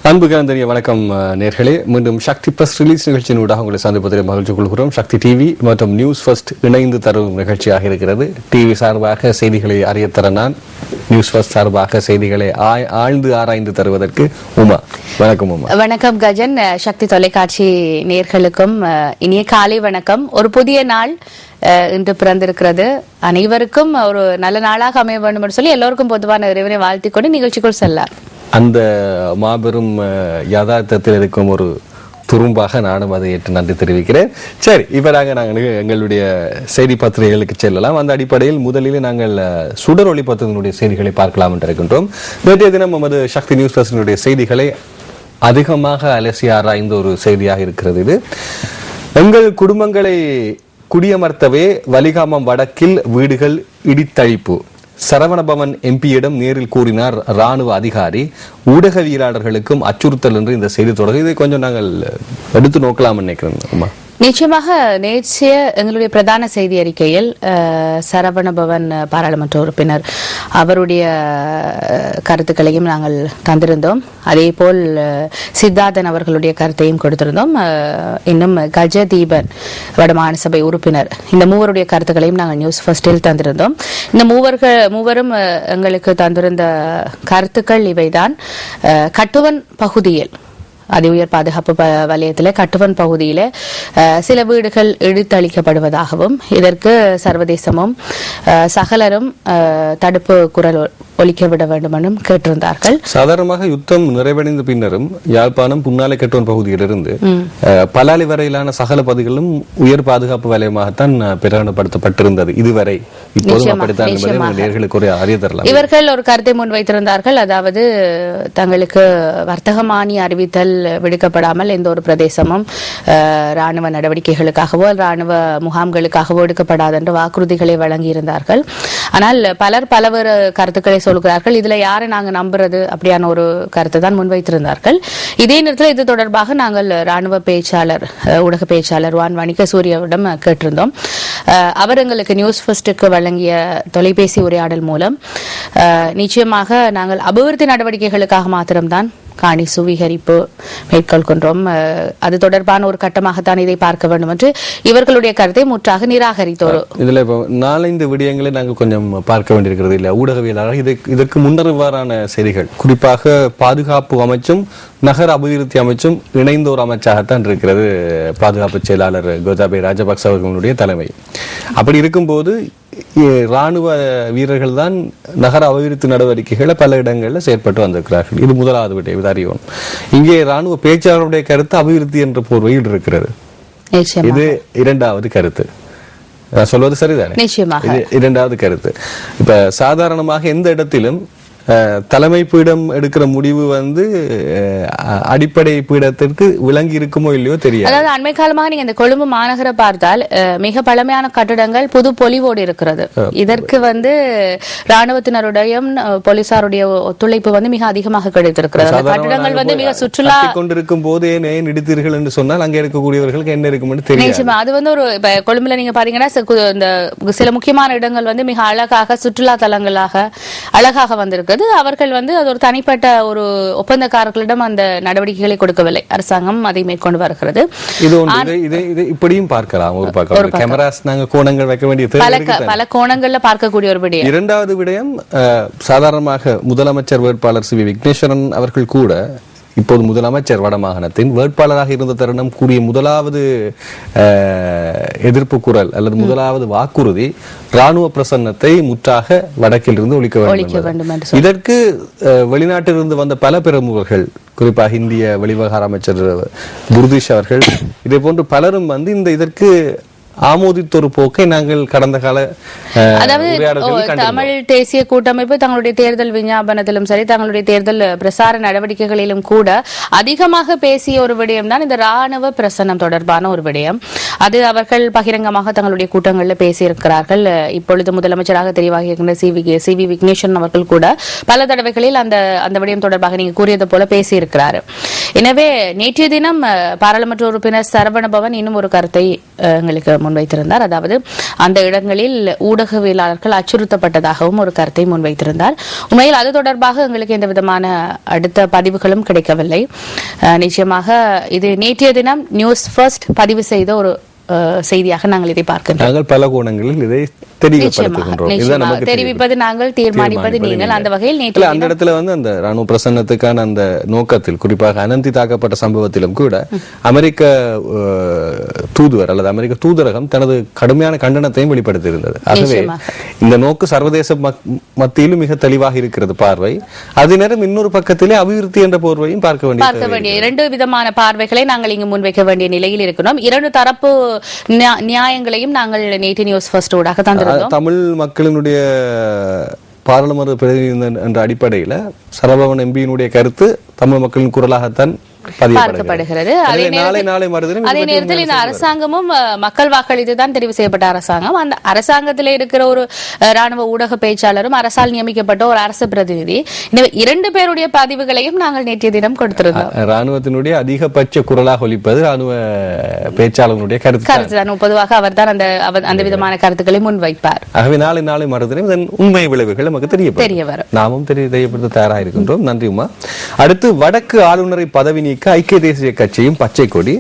அன்பு கலந்தரிய வணக்கம் நேர்களே. மீண்டும் சக்தி பிளஸ் ரிலீஸ் நிகழ்ச்சியினூடாக உங்களை சந்திப்பதில் மகிழ்ச்சி கொள்கிறோம். சக்தி டிவி மற்றும் நியூஸ் ஃபர்ஸ்ட் இணைந்து தரும் நிகழ்ச்சியாக இருக்கிறது. டிவி சார்பாக செய்திகளை அறியத்தர நான், நியூஸ் ஃபர்ஸ்ட் சார்பாக செய்திகளை ஆழ்ந்து ஆராய்ந்து தருவதற்கு உமா. வணக்கம் உமா. வணக்கம் கஜன். சக்தி தொலைக்காட்சி நேர்களுக்கும் இனிய காலை வணக்கம். ஒரு புதிய நாள் இன்று பிறந்திருக்கிறது. அனைவருக்கும் ஒரு நல்ல நாளாக அமைய வேண்டும் என்று சொல்லி எல்லோருக்கும் பொதுவான இறைவனை வாழ்த்திக் கொண்டு நிகழ்ச்சிக்குள் செல்லார். அந்த மாபெரும் யதார்த்தத்தில் இருக்கும் ஒரு துரும்பாக நானும் அதை ஏற்று நன்றி தெரிவிக்கிறேன். சரி, இப்ப நாங்கள் எங்களுடைய செய்தி பத்திரிகைகளுக்கு செல்லலாம். அந்த அடிப்படையில் முதலில் நாங்கள் சுடர் ஒளி பத்திரிகையினுடைய செய்திகளை பார்க்கலாம் என்று இருக்கின்றோம். நேற்றைய தினம் நமது சக்தி நியூஸ் பர்சனுடைய செய்திகளை அதிகமாக அலசி ஆராய்ந்த ஒரு செய்தியாக இருக்கிறது. இது எங்கள் குடும்பங்களை குடியமர்த்தவே வலிகாமம் வடக்கில் வீடுகள் இடித்தழிப்பு. சரவணபவன் எம்பியிடம் நேரில் கூறினார் ராணுவ அதிகாரி. ஊடகவியலாளர்களுக்கும் அச்சுறுத்தல் என்று இந்த செய்தி தொடர். இதை கொஞ்சம் நாங்கள் எடுத்து நோக்கலாம் நினைக்கிறேன். நிச்சயமாக நேற்றைய எங்களுடைய பிரதான செய்தி அறிக்கையில் சரவணபவன் பாராளுமன்ற உறுப்பினர் அவருடைய கருத்துக்களையும் நாங்கள் தந்திருந்தோம். அதே போல் சித்தார்த்தன் அவர்களுடைய கருத்தையும் கொடுத்திருந்தோம். இன்னும் கஜதீபன் வடமாகாண சபை உறுப்பினர், இந்த மூவருடைய கருத்துக்களையும் நாங்கள் நியூஸ் ஃபர்ஸ்டில் தந்திருந்தோம். இந்த மூவரும் எங்களுக்கு தந்திருந்த கருத்துக்கள் இவைதான். கட்டுவன் பகுதியில், அதி உயர் பாதுகாப்பு வலயத்தில் கட்டுவன் பகுதியில் சில வீடுகள் இடித்தளிக்கப்படுவதாகவும் இதற்கு சர்வதேசமும் சகலரும் தடுப்பு குரல் ஒலிக்க விட வேண்டும் என்றும் கேட்டிருந்தார்கள். சாதாரணமாக யுத்தம் நிறைவடைந்த பின்னரும் யாழ்ப்பாணம் புன்னாலை கட்டுவன் பகுதியிலிருந்து பலாலி வரையிலான சகல பகுதிகளும் உயர் பாதுகாப்பு வலயமாகத்தான் பிரகடனப்படுத்தப்பட்டிருந்தது இதுவரை. இவர்கள் ஒரு கருத்தை முன்வைத்திருந்தார்கள். அதாவது தங்களுக்கு வர்த்தகமானி அறிவித்தல் விடுக்கப்படாமல் எந்த ஒரு பிரதேசமும் ராணுவ நடவடிக்கைகளுக்காகவோ ராணுவ முகாம்களுக்காகவோ எடுக்கப்படாது என்ற வாக்குறுதிகளை வழங்கியிருந்தார்கள். ஆனால் பலர் பலவேறு கருத்துக்களை சொல்கிறார்கள். இதுல யாரை நாங்க நம்புறது அப்படியான ஒரு கருத்தை தான் முன்வைத்திருந்தார்கள். இதே நேரத்தில் இது தொடர்பாக நாங்கள் ராணுவ பேச்சாளர், ஊடக பேச்சாளர் வான் வணிக சூர்யாவிடம் கேட்டிருந்தோம். அவர் எங்களுக்கு நியூஸ் ஃபர்ஸ்டுக்கு வழங்கிய தொலைபேசி உரையாடல் மூலம் நிச்சயமாக நாங்கள் அபிவிருத்தி நடவடிக்கைகளுக்காக மாத்திரம்தான் காணி சுவீகரிப்பு மேற்கொள்கின்றோம், அது தொடர்பான ஒரு கட்டமாகத்தான் இதை பார்க்க வேண்டும் என்று இவர்களுடைய கருத்தை முற்றாக நிராகரித்தோர். இதுல இப்போ 4-5 விடயங்களை நாங்கள் கொஞ்சம் பார்க்க வேண்டியிருக்கிறது. இல்ல ஊடகவியலாளர் இதற்கு முன்னர் இவ்வாறான செய்திகள், குறிப்பாக பாதுகாப்பு அமைச்சும் நகர அபிவிருத்தி அமைச்சும் இணைந்த ஒரு அமைச்சாகத்தான் இருக்கிறது பாதுகாப்பு செயலாளர் கோத்தாபய ராஜபக்ச அவர்களுடைய தலைமை. அப்படி இருக்கும்போது ராணுவ வீரர்கள் தான் நகர அபிவிருத்தி நடவடிக்கைகளை பல இடங்களில் செயற்பட்டு வந்திருக்கிறார்கள். இது முதலாவது விடயம், அறிவோம். இங்கே ராணுவ பேச்சாளருடைய கருத்து அபிவிருத்தி என்ற போர்வையில் இருக்கிறது. இது இரண்டாவது கருத்து. நான் சொல்வது சரிதானே? இது இரண்டாவது கருத்து. இப்ப சாதாரணமாக எந்த இடத்திலும் தலைமை பீடம் எடுக்கிற முடிவு அடிப்படை பீடத்திற்கு விளங்கி இருக்குமோ இல்லையோ தெரியாது. அதாவது அண்மை காலமாக நீங்க இந்த கொழும்பு மாநகர பார்த்தால் மிக பழமையான கட்டிடங்கள் புது பொலிவோடு இருக்கிறது. இதற்கு ராணுவத்தினருடைய போலீசாருடைய ஒத்துழைப்பு மிக அதிகமாக கிடைத்திருக்கிறது. கட்டிடங்கள் மிக சுற்றுலா கொண்டிருக்கும் போது ஏன் இடித்தீர்கள் என்று சொன்னால் அங்கே இருக்கக்கூடியவர்களுக்கு என்ன இருக்கும் தெரியும். அது ஒரு கொழும்புல நீங்க பாத்தீங்கன்னா சில முக்கியமான இடங்கள் மிக அழகாக சுற்றுலா தலங்களாக அழகாக வந்திருக்கு. அவர்கள் அது ஒரு தனிப்பட்ட ஒரு ஒப்பந்தக்காரர்களிடம் அந்த நடவடிக்கைகளை கொடுக்கவில்லை, அரசாங்கம் அதை மேற்கொண்டு வருகிறது. இப்படியும் பார்க்கலாம். ஒரு பக்கம் கேமராஸ் நாங்க கோணங்கள் வைக்க வேண்டிய பல கோணங்கள்ல பார்க்கக்கூடிய ஒரு விடயம். இரண்டாவது விடயம், சாதாரணமாக முதலமைச்சர் வேட்பாளர் சி வி விக்னேஸ்வரன் அவர்கள் கூட இப்போது முதலமைச்சர் வடமாகாணத்தின் வேட்பாளராக இருந்த தருணம் கூறிய முதலாவது எதிர்ப்பு குரல் அல்லது முதலாவது வாக்குறுதி ராணுவ பிரசன்னத்தை முற்றாக வடக்கிலிருந்து ஒழிக்க வேண்டும். இதற்கு வெளிநாட்டிலிருந்து வந்த பல பிரமுகர்கள், குறிப்பாக இந்திய வெளிவிவகார அமைச்சர் குருதீஷ் அவர்கள், இதே போன்று பலரும் இதற்கு ஆமோதித்த ஒரு போக்கை நாங்கள் கடந்த கால தமிழ் தேசிய கூட்டமைப்பு தங்களுடைய தேர்தல் விஞ்ஞாபனத்திலும் சரி, தங்களுடைய தேர்தல் பிரசார நடவடிக்கைகளிலும் கூட அதிகமாக பேசிய ஒரு விடயம் தான் இந்த ராணுவ பிரசன்னம் தொடர்பான ஒரு விடயம். அது அவர்கள் பகிரங்கமாக தங்களுடைய கூட்டங்களில் பேசியிருக்கிறார்கள். இப்பொழுது முதலமைச்சராக தெரிவாகி இருக்கின்ற சி வி விக்னேஸ்வரன் அவர்கள் கூட பல தடவைகளில் அந்த விடயம் தொடர்பாக நீங்க கூறியது போல பேசியிருக்கிறார். எனவே நேற்றைய தினம் பாராளுமன்ற உறுப்பினர் சரவணபவன் இன்னும் ஒரு கருத்தை எங்களுக்கு முன்வைத்திருந்தார். அதாவது அந்த இடங்களில் ஊடகவியலாளர்கள் அச்சுறுத்தப்பட்டதாகவும் ஒரு கருத்தை முன்வைத்திருந்தார். உண்மையில் அது தொடர்பாக எங்களுக்கு எந்த விதமான அடுத்த பதிவுகளும் கிடைக்கவில்லை. நிச்சயமாக இது நேற்றைய தினம் நியூஸ் ஃபர்ஸ்ட் பதிவு செய்த ஒரு செய்தியாக நாங்கள் இதை பார்க்கின்றோம். நாங்கள் பல கோணங்களில் இதை தெரிவிப்பது நாங்கள், தீர்மானிப்பது நீங்கள். அந்த வகையில் அந்த இடத்துல அந்த ராணுவ பிரசன்னத்துக்கான அந்த நோக்கத்தில், குறிப்பாக அனந்தி தாக்கப்பட்ட சம்பவத்திலும் கூட அமெரிக்க தூதுவர் அல்லது அமெரிக்க தூதரகம் தனது கடுமையான கண்டனத்தையும் வெளிப்படுத்தி இருந்தது. ஆகவே இந்த நோக்கு சர்வதேச மத்தியிலும் மிக தெளிவாக இருக்கிறது பார்வை. அதே நேரம் இன்னொரு பக்கத்திலே அபிவிருத்தி என்ற போர்வையும் பார்க்க வேண்டிய இரண்டு விதமான பார்வைகளை நாங்கள் இங்கு முன்வைக்க வேண்டிய நிலையில் இருக்கிறோம். இரண்டு தரப்பு நியாயங்களையும் நாங்கள் நேற்று நியூஸ் ஃபர்ஸ்ட் ஊடாக தந்திருந்தோம். தமிழ் மக்களினுடைய பாராளுமன்ற பிரதிநிதி என்ற அடிப்படையில சரவணன் எம்பியினுடைய கருத்து தமிழ் மக்களின் குரலாகத்தான் பார்க்கப்படுகிறது. அதே நேரத்தில் இந்த அரசாங்கமும் மக்கள் வாக்களித்துதான் தெரிவு செய்யப்பட்ட அரசாங்கம். அந்த அரசாங்கத்தில் இருக்கிற ஒரு ராணுவ ஊடக பேச்சாளரும் அரசால் நியமிக்கப்பட்ட ஒரு அரசு பிரதிநிதி, இரண்டு பேருடைய பதிவுகளையும் நாங்கள் நேற்றைய தினம் கொடுத்திருந்தோம். ராணுவத்தினுடைய அதிகபட்ச குரலாக ஒலிப்பது ராணுவ பேச்சாளர்களுடைய கருத்து. பொதுவாக அவர் தான் அந்த விதமான கருத்துக்களை முன்வைப்பார். ஆகவே நாளை மறுதினம் இதன் உண்மை விளைவுகள் நமக்கு தெரிய வரும். நாமும் தெரியப்படுத்த தயாராக இருக்கின்றோம். நன்றி உமா. அடுத்து, வடக்கு ஆளுநரை பதவி நீக்க ஐக்கிய தேசிய கட்சியும் பச்சை கொடி.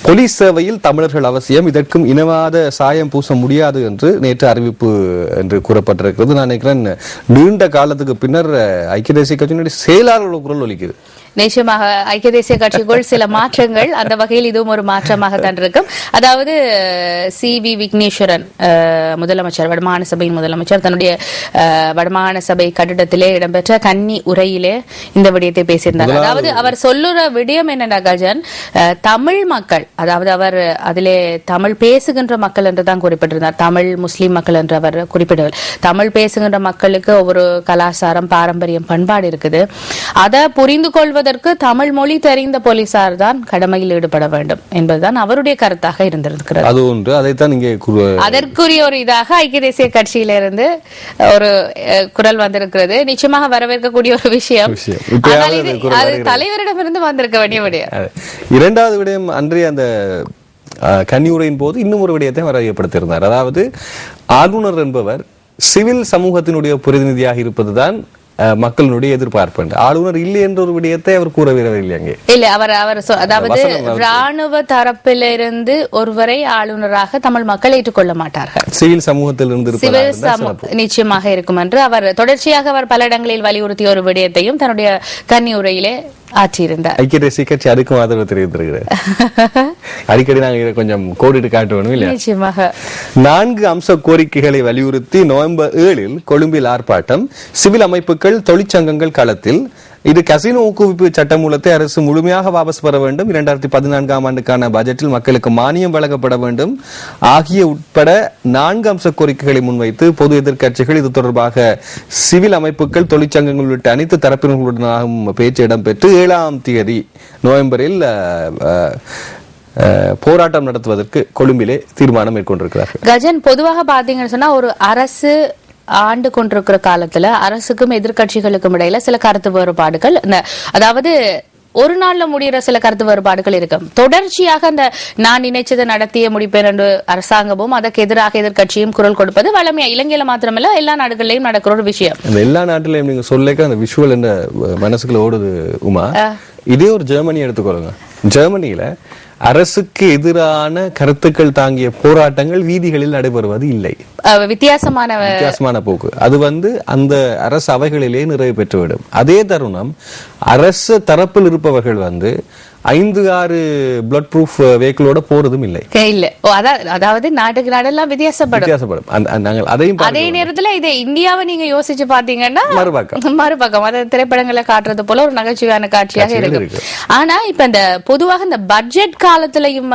போலீஸ் சேவையில் தமிழர்கள் அவசியம், இதற்கும் இனவாத சாயம் பூச முடியாது என்று நேற்று அறிவிப்பு என்று கூறப்பட்டிருக்கிறது. நான் நினைக்கிறேன் நீண்ட காலத்துக்கு பின்னர் ஐக்கிய தேசிய கட்சியினுடைய செயலாளர்கள் குரல் ஒலிக்குது. நிச்சயமாக ஐக்கிய தேசிய கட்சிக்குள் சில மாற்றங்கள், அந்த வகையில் இதுவும் ஒரு மாற்றமாகத்தான் இருக்கும். அதாவது சி.வி. விக்னேஸ்வரன் முதலமைச்சர், வடமாகாண சபையின் முதலமைச்சர், தன்னுடைய வடமாகாண சபை கட்டிடத்திலே இடம்பெற்ற கன்னி உரையிலே இந்த விடயத்தை பேசியிருந்தார். அதாவது அவர் சொல்லுற விடயம் என்னென்ன கஜன், தமிழ் மக்கள், அதாவது அவர் அதிலே தமிழ் பேசுகின்ற மக்கள் என்று தான் குறிப்பிட்டிருந்தார். தமிழ் முஸ்லீம் மக்கள் என்று அவர் குறிப்பிடவில்லை. தமிழ் பேசுகின்ற மக்களுக்கு ஒவ்வொரு கலாச்சாரம், பாரம்பரியம், பண்பாடு இருக்குது. அதை புரிந்து கொள்வது தமிழ் மொழி தெரிந்த போலீசார் தான் கடமையில் ஈடுபட வேண்டும் என்பதுதான் அவருடைய கருத்தாக இருந்திருக்கிறது. அது ஒன்று. அதைத்தான் இங்கே அதற்குரிய ஒரு இதாக ஐக்கிய தேசிய கட்சியிலிருந்து ஒரு குரல் வந்திருக்கிறது. நிச்சயமாக வரவேற்கக்கூடிய ஒரு விஷயம். அது தலைவரிடமிருந்து வந்திருக்க வேண்டிய விடயம். இரண்டாவது விடயம், அன்றைய அந்த கன்னியுரையின் போது இன்னும் ஒரு விடயத்தை அவர் அறியப்படுத்தியிருந்தார். அதாவது ஆளுநர் என்பவர் சிவில் சமூகத்தினுடைய பிரதிநிதியாக இருப்பதுதான் மக்களுடைய எதிர்பார்ப்பு. ஆளுநர் இல்லை என்ற ஒரு விடயத்தை அவர் கூறவில்லை. அங்கே இல்ல, அவர் அதாவது ராணுவ தரப்பிலிருந்து ஒருவரை ஆளுநராக தமிழ் மக்கள் ஏற்றுக்கொள்ள மாட்டார்கள். சிவில் சமூகத்தில் இருந்து நிச்சயமாக இருக்கும் என்று அவர் தொடர்ச்சியாக அவர் பல இடங்களில் வலியுறுத்திய ஒரு விடயத்தையும் தன்னுடைய கன்னி உரையிலே ஆற்றியிருந்தார். ஐக்கிய தேசிய கட்சி அதுக்கும் ஆதரவு தெரிவித்திருக்கிறது. அடிக்கடி நாங்கள் இதை கொஞ்சம் கோடிட்டு காட்டுவோம் இல்லையா? நிச்சயமாக 4 அம்ச கோரிக்கைகளை வலியுறுத்தி நவம்பர் 7 கொழும்பில் ஆர்ப்பாட்டம். சிவில் அமைப்புகள், தொழிற்சங்கங்கள் களத்தில். இது கசினோ ஊக்குவிப்பு சட்டமூலத்தை அரசு முழுமையாக வாபஸ் பெற வேண்டும், 2014ஆம் ஆண்டுக்கான பட்ஜெட்டில் மக்களுக்கு மானியம் வழங்கப்பட வேண்டும் ஆகிய உட்பட 4 அம்ச கோரிக்கைகளை முன்வைத்து பொது எதிர்க்கட்சிகள் இது தொடர்பாக சிவில் அமைப்புகள், தொழிற்சங்கங்கள் உள்ளிட்ட அனைத்து தரப்பினர்களுடனாகவும் பேச்சு இடம்பெற்று 7ஆம் தேதி நவம்பரில் போராட்டம் நடத்துவதற்கு கொழும்பிலே தீர்மானம் மேற்கொண்டிருக்கிறார்கள். கஜன், பொதுவாக பாத்தீங்கன்னு சொன்னா ஒரு அரசு ஆண்டு கொண்டிருக்கிற காலத்துல அரசுக்கும் எதிர்கட்சிகளுக்கும் இடையில சில கருத்து வேறுபாடுகள், அதாவது ஒரு நாள்ல முடிகிற சில கருத்து வேறுபாடுகள் இருக்கும். தொடர்ச்சியாக அந்த நான் நினைச்சதை நடத்திய முடிப்பேன் என்று அரசாங்கமும் அதற்கு எதிராக எதிர்கட்சியும் குரல் கொடுப்பது வளமையா இலங்கையில மாத்திரமல்ல எல்லா நாடுகளிலும் நடக்கிற ஒரு விஷயம். எல்லா நாட்டிலையும் நீங்க சொல்லிக்க அந்த விஷுவல் என்ற மனசுக்குள்ள ஓடுது உமா. இதே ஒரு ஜெர்மனி எடுத்துக்கொள்ளுங்க. ஜெர்மனியில அரசுக்கு எதிரான கருத்துக்கள் தாங்கிய போராட்டங்கள் வீதிகளில் நடைபெறுவது இல்லை. வித்தியாசமான போக்கு. அது அந்த அரசு அவைகளிலே நிறைவு பெற்றுவிடும். அதே தருணம் அரசு தரப்பில் இருப்பவர்கள் 5-6 பிளட் ப்ரூஃப் வெஹிக்கிளோட போறதும் இல்லை. அதாவது நாட்டுக்கு நாடெல்லாம் வித்தியாசப்படும். அதே நேரத்துல இதை இந்தியாவை நீங்க யோசிச்சு பாத்தீங்கன்னா மறுபக்கம் அதை திரைப்படங்களை காட்டுறது போல ஒரு நகைச்சுவையான காட்சியாக இருக்கு. ஆனா இப்ப இந்த பொதுவாக இந்த பட்ஜெட் காலத்திலையும்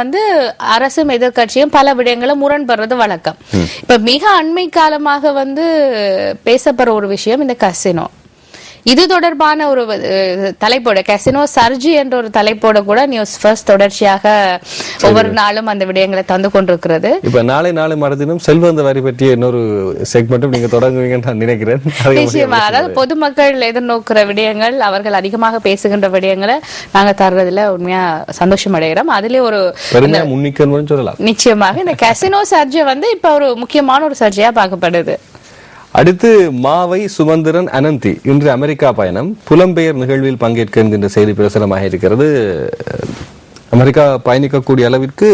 அரசும் எதிர்கட்சியும் பல விடயங்களும் முரண்படுறது வழக்கம். இப்ப மிக அண்மை காலமாக பேசப்படுற ஒரு விஷயம் இந்த கசினோ. இது தொடர்பான ஒரு தலைப்போட கசினோ சர்ஜி என்ற ஒரு தலைப்போட கூட நியூஸ் ஃபர்ஸ்ட் தொடர்ச்சியாக ஒவ்வொரு நாளும் அந்த விடயங்களை தந்து கொண்டிருக்கிறது. இப்ப நாளை மறுதினம் செல்வந்த வரி பற்றிய இன்னொரு செக்மெண்ட்டும் நீங்க தொடங்குவீங்கன்னு நான் நினைக்கிறேன். நிச்சயமா, அதாவது பொதுமக்கள் எதிர்நோக்குற விடயங்கள், அவர்கள் அதிகமாக பேசுகின்ற விடயங்களை நாங்க தர்றதுல உண்மையா சந்தோஷம் அடைகிறோம். அதுல ஒரு முன்னிக்கணும்னு சொல்லலாம். நிச்சயமாக இந்த கசினோ சர்ஜி இப்ப ஒரு முக்கியமான ஒரு சர்ஜையா பார்க்கப்படுது. அடுத்து மாவை சுமந்திரன் அனந்தி இன்று அமெரிக்கா பயணம், புலம்பெயர் நிகழ்வில் பங்கேற்க என்கின்ற செய்தி பிரசுரமாக இருக்கிறது. அமெரிக்கா பயணிக்கக்கூடிய அளவிற்கு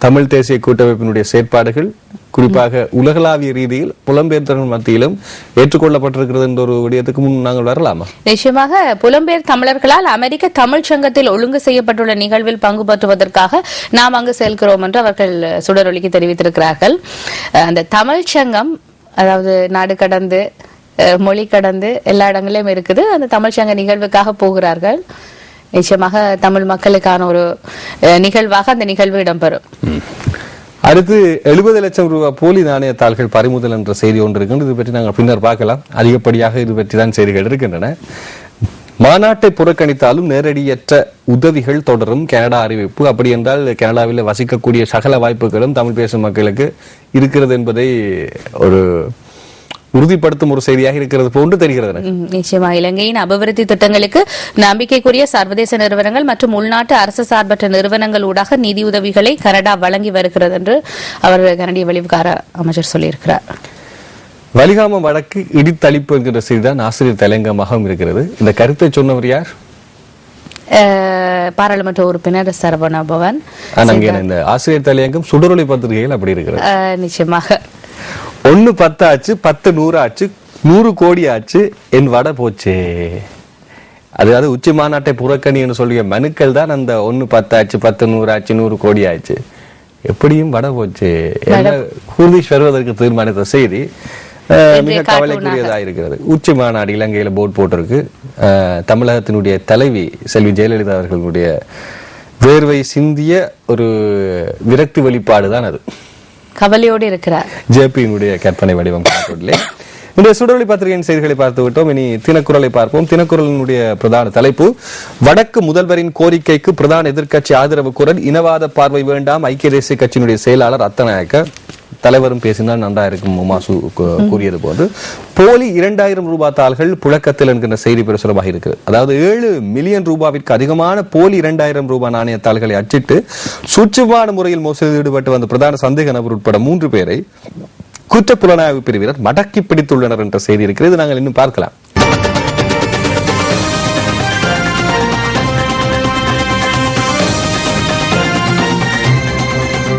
தமிழ் தேசிய கூட்டமைப்பினுடைய செயற்பாடுகள் குறிப்பாக உலகளாவிய ரீதியில் புலம்பெயர் மத்தியிலும் ஏற்றுக்கொள்ளப்பட்டிருக்கிறது என்ற ஒரு விடயத்துக்கு முன் நாங்கள் வரலாமா? நிச்சயமாக புலம்பெயர் தமிழர்களால் அமெரிக்க தமிழ் சங்கத்தில் ஒழுங்கு செய்யப்பட்டுள்ள நிகழ்வில் பங்கு பெற்றுவதற்காக நாம் அங்கு செல்கிறோம் என்று அவர்கள் சுடரொலிக்கு தெரிவித்திருக்கிறார்கள். அந்த தமிழ் சங்கம் அதாவது நாடு கடந்து மொழி கடந்து எல்லா இடங்களிலும் இருக்குது. அந்த தமிழ் சங்க நிகழ்வுக்காக போகிறார்கள். நிச்சயமாக தமிழ் மக்களுக்கான ஒரு நிகழ்வாக அந்த நிகழ்வு இடம்பெறும். அடுத்து 70 லட்சம் ரூபாய் போலி நாணயத்தாள்கள் பறிமுதல் என்ற செய்தி ஒன்று இருக்கின்றது. இது பற்றி நாங்கள் பின்னர் பார்க்கலாம். அதிகப்படியாக இது பற்றி தான் செய்திகள் இருக்கின்றன. மாநாட்டை புறக்கணித்தாலும் நேரடியற்ற உதவிகள் தொடரும் கனடா அறிவிப்பு. அப்படி என்றால் கனடாவில் வசிக்கக்கூடிய சகல வாய்ப்புகளும் தமிழ் பேசும் மக்களுக்கு இருக்கிறது என்பதை ஒரு உறுதிப்படுத்தும் ஒரு செய்தியாக இருக்கிறது போன்று தெரிகிறது. நிச்சயமா இலங்கையின் அபிவிருத்தி திட்டங்களுக்கு நம்பிக்கைக்குரிய சர்வதேச நிறுவனங்கள் மற்றும் உள்நாட்டு அரசு சார்பற்ற நிறுவனங்கள் ஊடாக நிதியுதவிகளை கனடா வழங்கி வருகிறது என்று அவர் கனடிய வெளிவிகார அமைச்சர் சொல்லியிருக்கிறார். வலிகாமம் வடக்கு இடித்தளிப்பு என்கிற செய்திதான் ஆசிரியர் தலையங்கமாகவும் இருக்கிறது. இந்த கருத்தை சொன்னவர் யார்? பாராளுமன்ற உறுப்பினர் சரவண பவன். இந்த ஆசிரியர் தலையங்கம் சுடரொலி பத்திரிகைகள் அப்படி இருக்கிறது. நிச்சயமாக 1-10 ஆச்சு, 10-100 ஆச்சு, 100 கோடி ஆச்சு, என் வட போச்சே. அதாவது உச்சி மாநாட்டை புறக்கணின்னு சொல்லிய மனுக்கள் தான் அந்த 1-10 ஆச்சு, 10-100 ஆச்சு, 100 கோடி ஆச்சு, எப்படியும் வட போச்சு கூர்தீஷ் வருவதற்கு தீர்மானித்த செய்தி மிக கவலைக்குரியதாக இருக்கிறது. உச்சி மாநாடு இலங்கையில போர்டு போட்டிருக்கு. தமிழகத்தினுடைய தலைவி செல்வி ஜெயலலிதா அவர்களுடைய வேர்வை சிந்திய ஒரு விரக்தி வெளிப்பாடு தான் அது. கவலையோடு இருக்கிறார். ஜேபியினுடைய கற்பனை வடிவம் காட்டவில்லை. இன்றைய சுடரொலி பத்திரிகையின் செய்திகளை பார்த்து விட்டோம். இனி தினக்குரலை பார்ப்போம். தினக்குரலினுடைய பிரதான தலைப்பு, வடக்கு முதல்வரின் கோரிக்கைக்கு பிரதான எதிர்க்கட்சி ஆதரவு குரல், இனவாத பார்வை வேண்டாம் ஐக்கிய தேசிய கட்சியினுடைய செயலாளர் அத்தநாயக்க. தலைவரும் பேசினால் நன்றா இருக்கும் உமாசு கூறியது போது போலி 2000 ரூபாய் தாள்கள் புழக்கத்தில் என்கின்ற செய்தி பிரசுரமாக இருக்கிறது. அதாவது 7 மில்லியன் ரூபாவிற்கு அதிகமான போலி 2000 ரூபாய் நாணய தாள்களை அச்சிட்டு சூட்சுமமான முறையில் மோசடியில் ஈடுபட்டு வந்த பிரதான சந்தேக நபர் உட்பட 3 பேரை குற்ற புலனாய்வு பிரிவினர் மடக்கி பிடித்துள்ளனர் என்ற செய்தி இருக்கிறது. நாங்கள் இன்னும் பார்க்கலாம்.